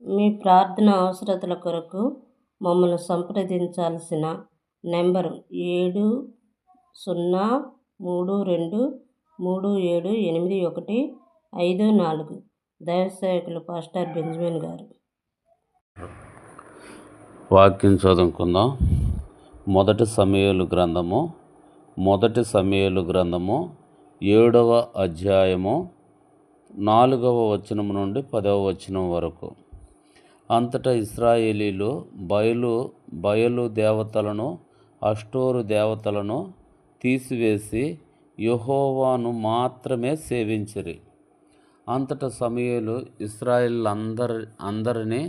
మీ ప్రార్థన అవసరతల కొరకు మమ్మల్ని సంప్రదించాల్సిన నెంబరు 7032378154. దైవ సేవకులు పాస్టర్ బెంజమిన్ గారు. వాక్యం చదువుకుందాం. మొదటి సమూయేలు గ్రంథము 7వ అధ్యాయము 4వ వచనం నుండి 10వ వచనం వరకు. అంతటా ఇశ్రాయేలీలు బయలు దేవతలను, అష్టోరు దేవతలను తీసివేసి యెహోవాను మాత్రమే సేవించిరి. అంతటా సమూయేలు ఇశ్రాయేలీయులందరినీ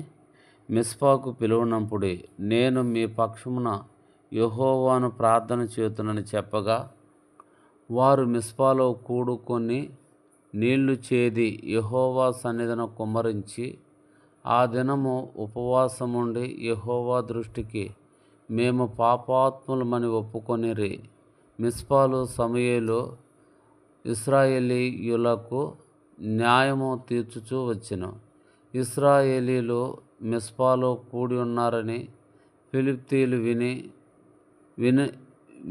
మిస్పాకు పిలువనంపుడి, నేను మీ పక్షమున యెహోవాను ప్రార్థన చేతునని చెప్పగా, వారు మిస్పాలో కూడుకొని నీళ్లు చేది యెహోవా సన్నిధిన కుమ్మరించి, ఆ దినము ఉపవాసముండి యెహోవా దృష్టికి మేము పాపాత్ములమని ఒప్పుకొనిరి. మిస్పాలో సమూయేలు ఇశ్రాయేలీయులకు న్యాయము తీర్చుచూ వచ్చెను. ఇశ్రాయేలీయులు మిస్పాలో కూడి ఉన్నారని ఫిలిష్తీయులు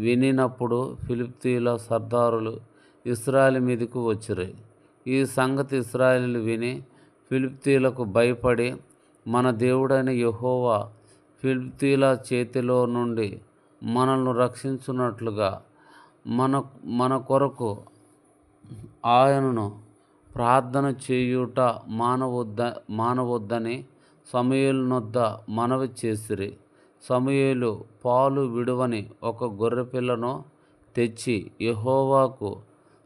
వినినప్పుడు ఫిలిష్తీయుల సర్దారులు ఇశ్రాయేలు మీదకు వచ్చిరి. ఈ సంగతి ఇశ్రాయేలీయులు విని ఫిలిష్తీయులకు భయపడి, మన దేవుడైన యెహోవా ఫిలిష్తీయుల చేతిలో నుండి మనల్ని రక్షించున్నట్లుగా మన కొరకు ఆయనను ప్రార్థన చేయుట మానవద్దని సమూయేలునొద్ద మనవి చేసిరి. సమూయేలు పాలు విడువని ఒక గొర్రెపిల్లను తెచ్చి యెహోవాకు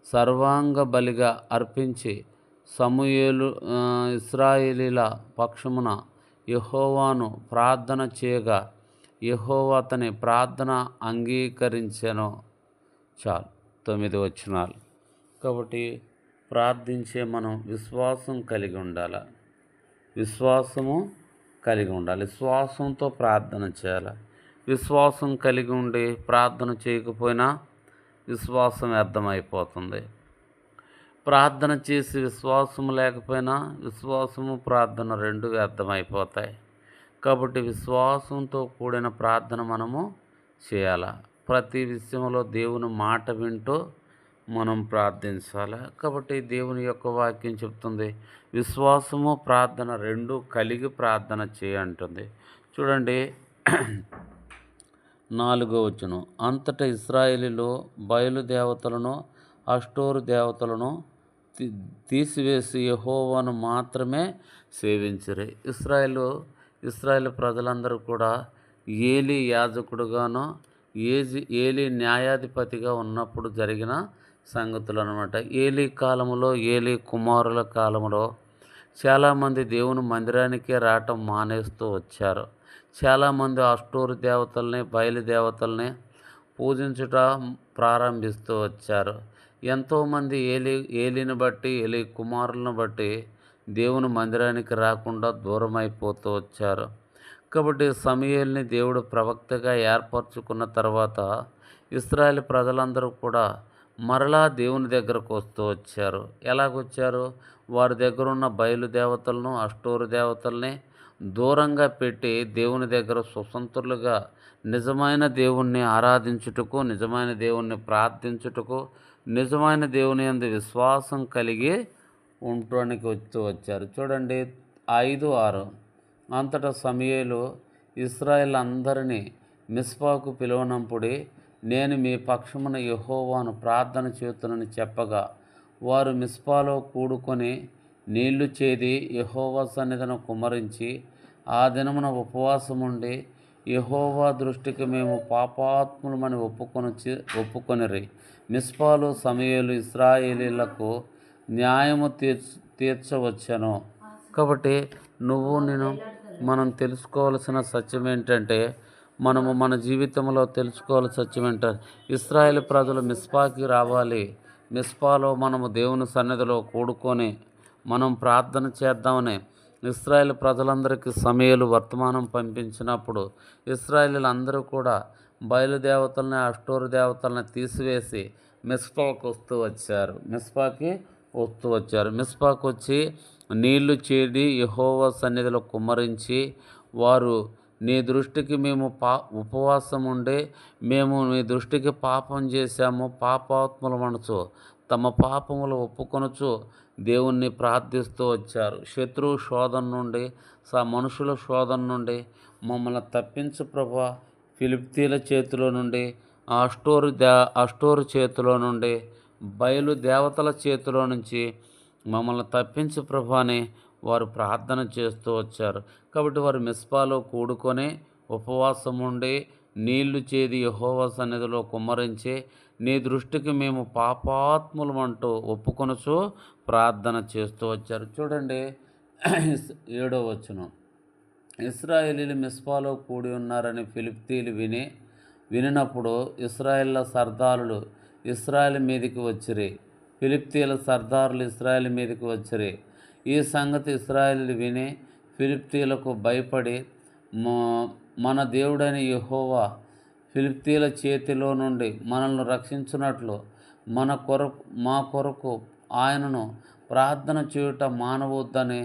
సర్వాంగ బలిగా అర్పించి, ఇశ్రాయేలీల పక్షమున యెహోవాను ప్రార్థన చేయగా, యెహోవా అతని ప్రార్థన అంగీకరించెను. చాలు. 9 వచనాలు. కాబట్టి ప్రార్థించే మనం విశ్వాసం కలిగి ఉండాలి. విశ్వాసంతో ప్రార్థన చేయాలి. విశ్వాసం కలిగి ఉండి ప్రార్థన చేయకపోయినా విశ్వాసం వ్యర్థమైపోతుంది. ప్రార్థన చేసి విశ్వాసం లేకపోయినా విశ్వాసము ప్రార్థన రెండు వ్యర్థమైపోతాయి. కాబట్టి విశ్వాసంతో కూడిన ప్రార్థన మనము చేయాలి. ప్రతి విషయంలో దేవుని మాట వింటూ మనం ప్రార్థించాలి. కాబట్టి దేవుని యొక్క వాక్యం చెప్తుంది, విశ్వాసము ప్రార్థన రెండు కలిగి ప్రార్థన చేయంటుంది. చూడండి 4వ వచనం. అంతటా ఇశ్రాయేలీయులు బయలు దేవతలను, అష్టోరు దేవతలను తీసివేసి యెహోవాను మాత్రమే సేవించిరి. ఇశ్రాయేలు ప్రజలందరూ కూడా ఏలీ యాజకుడుగాను, ఏలీ న్యాయాధిపతిగా ఉన్నప్పుడు జరిగిన సంగతులు అన్నమాట. ఏలీ కాలంలో, ఏలీ కుమారుల కాలంలో చాలామంది దేవుని మందిరానికే రావటం మానేస్తూ వచ్చారు. చాలామంది అష్టోరు దేవతల్ని, బయలు దేవతల్ని పూజించటం ప్రారంభిస్తూ వచ్చారు. ఎంతోమంది ఏలీని బట్టి, ఏలీ కుమారులను బట్టి దేవుని మందిరానికి రాకుండా దూరం అయిపోతూ వచ్చారు. కాబట్టి సమూయేలుని దేవుడు ప్రవక్తగా ఏర్పరచుకున్న తర్వాత ఇశ్రాయేలు ప్రజలందరూ కూడా మరలా దేవుని దగ్గరకు వస్తూ వచ్చారు. ఎలాగొచ్చారు? వారి దగ్గర ఉన్న బయలు దేవతలను, అష్టోరు దేవతల్ని దూరంగా పెట్టి దేవుని దగ్గర స్వతంత్రులుగా నిజమైన దేవుణ్ణి ఆరాధించుటకు, నిజమైన దేవుణ్ణి ప్రార్థించుటకు, నిజమైన దేవుని యందు విశ్వాసం కలిగి ఉండటానికి వస్తూ వచ్చారు. చూడండి 5:6. అంతటా సమూయేలు ఇశ్రాయేలు అందరినీ మిస్పాకు పిలువనంపుడి, నేను మీ పక్షమున యెహోవాను ప్రార్థన చేతునని చెప్పగా, వారు మిస్పాలో కూడుకొని నీళ్లు చేది యెహోవా సన్నిధిన కుమ్మరించి, ఆ దినమున ఉపవాసముండి యెహోవా దృష్టికి మేము పాపాత్ములమని ఒప్పుకొనిరి. మిస్పాలో సమూయేలు ఇశ్రాయేలీయులకు న్యాయము తీర్చవచ్చెను. కాబట్టి మనం తెలుసుకోవాల్సిన సత్యం ఏంటంటే, మనము మన జీవితంలో తెలుసుకోవాల్సిన సత్యం ఏంటంటే, ఇశ్రాయేలు ప్రజలు మిస్పాకి రావాలి. మిస్పాలో మనము దేవుని సన్నిధిలో కూడుకొని మనం ప్రార్థన చేద్దామని ఇశ్రాయేలు ప్రజలందరికీ సమూయేలు వర్తమానం పంపించినప్పుడు ఇశ్రాయేలీయులందరూ కూడా బయలుదేవతల్ని, అష్టోరు దేవతల్ని తీసివేసి మిస్పాకి వస్తూ వచ్చారు. మిస్పాకు వచ్చి నీళ్లు చేడి యెహోవా సన్నిధిలో కుమ్మరించి, వారు నీ దృష్టికి మేము ఉపవాసం ఉండి మేము నీ దృష్టికి పాపం చేశాము, పాపాత్ములమనుచు తమ పాపములు ఒప్పుకొనుచు దేవుణ్ణి ప్రార్థిస్తూ వచ్చారు. శత్రువు శోధన నుండి, మనుషుల శోధన నుండి మమ్మల్ని తప్పించు ప్రభా. ఫిలిష్తీయుల చేతిలో నుండి, అష్టోరు చేతిలో నుండి, బయలు దేవతల చేతిలో నుంచి మమ్మల్ని తప్పించు ప్రభా అని వారు ప్రార్థన చేస్తూ వచ్చారు. కాబట్టి వారు మిస్పాలో కూడుకొని ఉపవాసం ఉండి నీళ్లు చేది యెహోవా సన్నిధిలో కుమ్మరించి, నీ దృష్టికి మేము పాపాత్ములమంటూ ఒప్పుకొనుచు ప్రార్థన చేస్తూ వచ్చారు. చూడండి 7వ వచనం. ఇశ్రాయేలీయులు మిస్పాలో కూడి ఉన్నారని ఫిలిష్తీయులు వినినప్పుడు ఇశ్రాయేళ్ల సర్దారులు ఇశ్రాయేలు మీదికి వచ్చిరి. ఫిలిష్తీయుల సర్దారులు ఇశ్రాయేలు మీదికి వచ్చిరి. ఈ సంగతి ఇశ్రాయేలీయులు విని ఫిలిష్తీయులకు భయపడి, మన దేవుడైన యెహోవా ఫిలిష్తీయుల చేతిలో నుండి మనల్ని రక్షించున్నట్లు మా కొరకు ఆయనను ప్రార్థన చేయుట మానవద్దని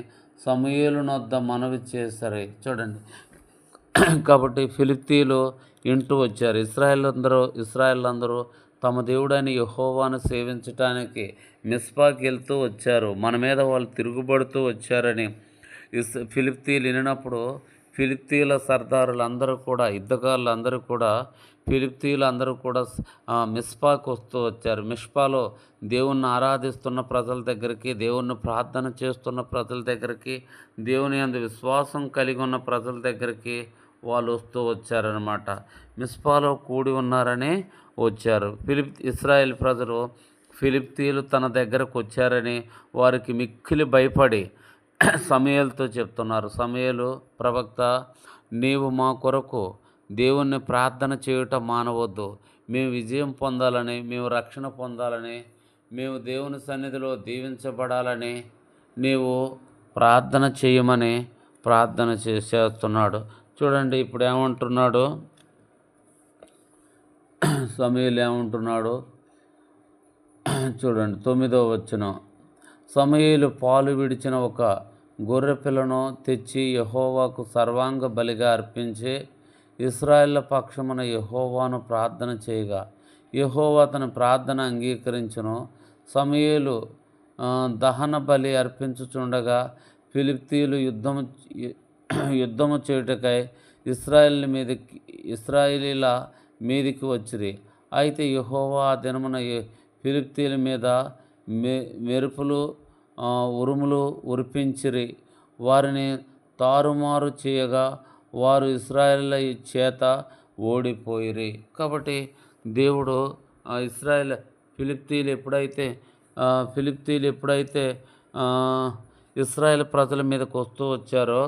సమూయేలునొద్ద మనవి చేశారు. చూడండి, కాబట్టి ఫిలిష్తీయులు ఇంటూ వచ్చారు. ఇశ్రాయేలందరూ తమ దేవుడైన యెహోవాను సేవించటానికి మిస్పాకి వెళ్తూ వచ్చారు. మన మీద వాళ్ళు తిరుగుబడుతూ వచ్చారని ఫిలిష్తీయులు వినినప్పుడు ఫిలిష్తీయుల సర్దారులు అందరూ కూడా, యుద్ధకారులు అందరూ కూడా మిస్పాకు వస్తూ వచ్చారు. మిస్పాలో దేవుణ్ణి ఆరాధిస్తున్న ప్రజల దగ్గరికి, దేవుణ్ణి ప్రార్థన చేస్తున్న ప్రజల దగ్గరికి, దేవుని యందు విశ్వాసం కలిగి ఉన్న ప్రజల దగ్గరికి వాళ్ళు వస్తూ వచ్చారనమాట. మిస్పాలో కూడి ఉన్నారని వచ్చారు. ఇశ్రాయేల్ ప్రజలు ఫిలిష్తీయులు తన దగ్గరకు వచ్చారని వారికి మిక్కిలి భయపడి సమూయేలుతో చెప్తున్నారు. సమూయేలు ప్రవక్త, నీవు మా కొరకు దేవుణ్ణి ప్రార్థన చేయుట మానవద్దు. మేము విజయం పొందాలని, మేము రక్షణ పొందాలని, మేము దేవుని సన్నిధిలో దీవించబడాలని నీవు ప్రార్థన చేయమని ప్రార్థన చేస్తున్నాడు. చూడండి ఇప్పుడు ఏమంటున్నాడు సమూయేలు ఏమంటున్నాడు చూడండి. 9వ వచనం. సమూయేలు పాలు విడిచిన ఒక గొర్రెపిల్లను తెచ్చి యెహోవాకు సర్వాంగ బలిగా అర్పించి ఇశ్రాయేళ్ల పక్షమున యెహోవాను ప్రార్థన చేయగా యెహోవా తన ప్రార్థన అంగీకరించును. సమూయేలు దహన బలి అర్పించుచుండగా ఫిలిష్తీయులు యుద్ధము చేయుటకై ఇశ్రాయేలీల మీదికి వచ్చిరి. అయితే యెహోవా ఆ దినమున ఫిలిష్తీయుల మీద మెరుపులు ఉరుములు ఉరిపించిరి. వారిని తారుమారు చేయగా వారు ఇశ్రాయేలీయుల చేత ఓడిపోయిరి. కాబట్టి దేవుడు ఫిలిష్తీయులు ఎప్పుడైతే ఇశ్రాయేల్ ప్రజల మీదకు వస్తూ వచ్చారో,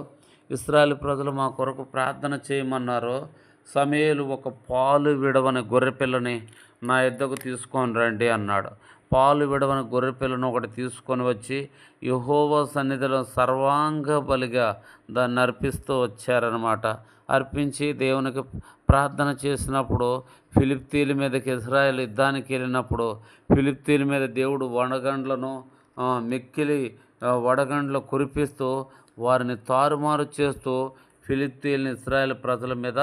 ఇశ్రాయేల్ ప్రజలు మా కొరకు ప్రార్థన చేయమన్నారో, సమూయేలు ఒక పాలు విడవని గొర్రెపిల్లని నా యొద్దకు తీసుకొని రండి అన్నాడు. పాలు విడవని గొర్రెపిల్లను ఒకటి తీసుకొని వచ్చి యెహోవా సన్నిధిలో సర్వాంగ బలిగా దాన్ని అర్పిస్తూ వచ్చారనమాట. అర్పించి దేవునికి ప్రార్థన చేసినప్పుడు ఫిలిష్తీయుల మీదకి ఇశ్రాయేల్ యుద్ధానికి వెళ్ళినప్పుడు ఫిలిష్తీయుల మీద దేవుడు మిక్కిలి వడగండ్లు కురిపిస్తూ వారిని తారుమారు చేస్తూ ఫిలిష్తీయుల్ని ఇశ్రాయేల్ ప్రజల మీద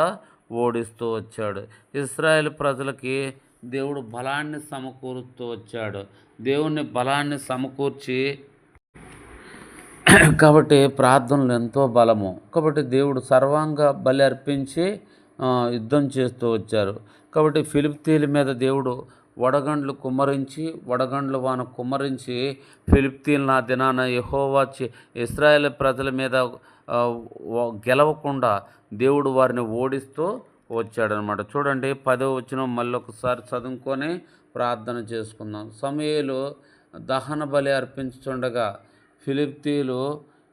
ఓడిస్తూ వచ్చాడు. ఇశ్రాయేల్ ప్రజలకి దేవుడు బలాన్ని సమకూరుస్తూ వచ్చాడు. దేవుని బలాన్ని సమకూర్చి, కాబట్టి ప్రార్థనలు ఎంతో బలము. కాబట్టి దేవుడు సర్వాంగ బలి అర్పించి యుద్ధం చేస్తూ వచ్చారు. కాబట్టి ఫిలిష్తీయుల మీద దేవుడు వడగండ్ల వాన కుమ్మరించి ఫిలిష్తీయులను ఆ దినాన యెహోవా ఇశ్రాయేల్ ప్రజల మీద గెలవకుండా దేవుడు వారిని ఓడిస్తూ వచ్చాడనమాట. చూడండి 10వ వచనం మళ్ళీ ఒకసారి చదువుకొని ప్రార్థన చేసుకుందాం. సమూయేలు దహన బలి అర్పించుచుండగా ఫిలిష్తీయులు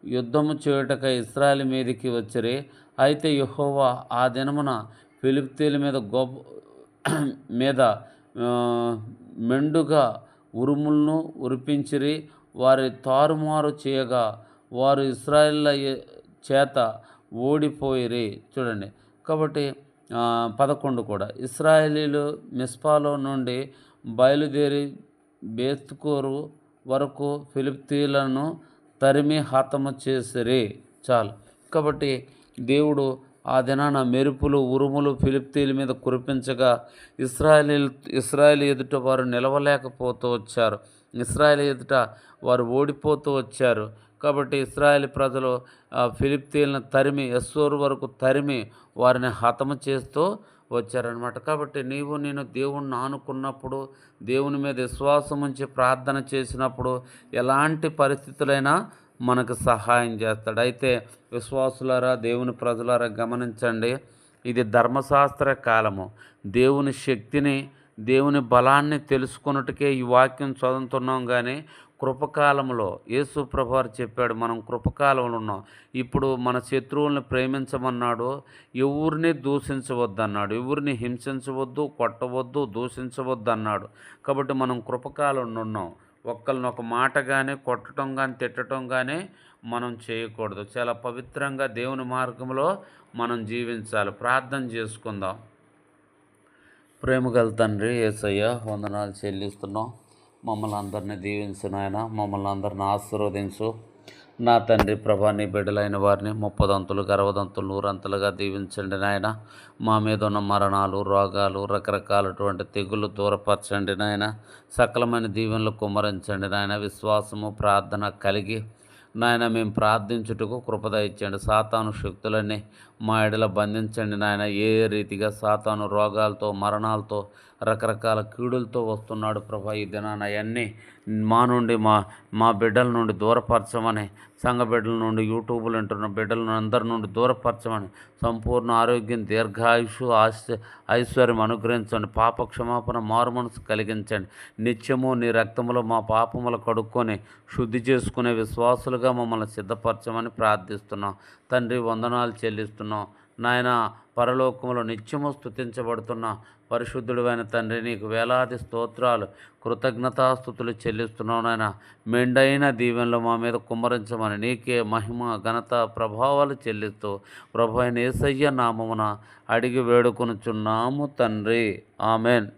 యుద్ధము చేయుటకై ఇశ్రాయేలు మీదికి వచ్చిరి. అయితే యెహోవా ఆ దినమున ఫిలిష్తీయుల మీద మెండుగా ఉరుములను ఉరిపించిరి. వారి తారుమారు చేయగా వారు ఇశ్రాయేళ్ల చేత ఓడిపోయిరి. చూడండి, కాబట్టి 11 కూడా. ఇశ్రాయేలీలు మిస్పాలో నుండి బయలుదేరి బేత్కోరు వరకు ఫిలిష్తీయులను తరిమి హతము చేసిరి. చాలు. కాబట్టి దేవుడు ఆ దినాన మెరుపులు ఉరుములు ఫిలిష్తీయుల మీద కురిపించగా ఇశ్రాయేలు ఎదుట వారు నిలవలేకపోతూ వచ్చారు. ఇశ్రాయేలు ఎదుట వారు ఓడిపోతూ వచ్చారు. కాబట్టి ఇశ్రాయేలు ప్రజలు ఫిలిష్తీయులను తరిమి ఎస్సోరు వరకు తరిమి వారిని హతము చేస్తూ వచ్చారనమాట. కాబట్టి నేను దేవుణ్ణి ఆనుకున్నప్పుడు, దేవుని మీద విశ్వాసం ఉంచి ప్రార్థన చేసినప్పుడు ఎలాంటి పరిస్థితులైనా మనకు సహాయం చేస్తాడు. అయితే విశ్వాసులారా, దేవుని ప్రజలారా గమనించండి, ఇది ధర్మశాస్త్ర కాలము. దేవుని శక్తిని, దేవుని బలాన్ని తెలుసుకొనుటకే ఈ వాక్యం చదువుతున్నాం. కానీ కృపకాలంలో యేసు ప్రభువారు చెప్పాడు, మనం కృపకాలంలో ఉన్నాం. ఇప్పుడు మన శత్రువుల్ని ప్రేమించమన్నాడు, ఎవరిని దూషించవద్దు అన్నాడు, ఎవరిని హింసించవద్దు, కొట్టవద్దు, దూషించవద్దు అన్నాడు. కాబట్టి మనం కృపకాలంలో ఉన్నాం. ఒక్కరిని ఒక మాట కానీ కొట్టడం కానీ తిట్టడం కానీ మనం చేయకూడదు. చాలా పవిత్రంగా దేవుని మార్గంలో మనం జీవించాలి. ప్రార్థన చేసుకుందాం. ప్రేమగల తండ్రి యేసయ్య, వందనాలు చెల్లిస్తున్నాం. మమ్మల్ని అందరినీ దీవించు నాయన, మమ్మల్ని అందరిని ఆశీర్వదించు నా తండ్రి. ప్రభా, నీ బిడ్డలైన వారిని 30 దంతులు 60 దంతులు 100 అంతలుగా దీవించండి నాయన. మా మీద ఉన్న మరణాలు, రోగాలు, రకరకాలటువంటి తెగుళ్ళు దూరపరచండి నాయన. సకలమైన దీవెనలు కుమ్మరించండి నాయన. విశ్వాసము ప్రార్థన కలిగి నాయన మేము ప్రార్థించుటకు కృపద ఇచ్చండి. సాతాను శక్తులన్నీ మా ఎడల బంధించండి నాయన. ఏ రీతిగా సాతాను రోగాలతో, మరణాలతో, రకరకాల కీడులతో వస్తున్నాడు ప్రభా, ఈ దినాన అవన్నీ మా నుండి మా బిడ్డల నుండి దూరపరచమని, సంఘ బిడ్డల నుండి, యూట్యూబ్లు వింటున్న బిడ్డలను అందరి నుండి దూరపరచమని, సంపూర్ణ ఆరోగ్యం, దీర్ఘాయుషు, ఐశ్వర్యం అనుగ్రహించండి. పాప క్షమాపణ, మారు మనసు కలిగించండి. నిత్యము నీ రక్తములో మా పాపములు కడుక్కొని శుద్ధి చేసుకునే విశ్వాసులుగా మమ్మల్ని సిద్ధపరచమని ప్రార్థిస్తున్నాం తండ్రి. వందనాలు చెల్లిస్తున్నాం నాయన. పరలోకములో నిత్యము స్తుతించబడుతున్న పరిశుద్ధుడైన తండ్రి, నీకు వేలాది స్తోత్రాలు, కృతజ్ఞతాస్తుతులు చెల్లిస్తున్నావు నాయన. మెండైన దీవెనలు మా మీద కుమ్మరించమని నీకే మహిమ, ఘనత, ప్రభావాలు చెల్లిస్తూ ప్రభు అయిన యేసయ్య నామమున అడిగి వేడుకొనుచున్నాము తండ్రి. ఆమెన్.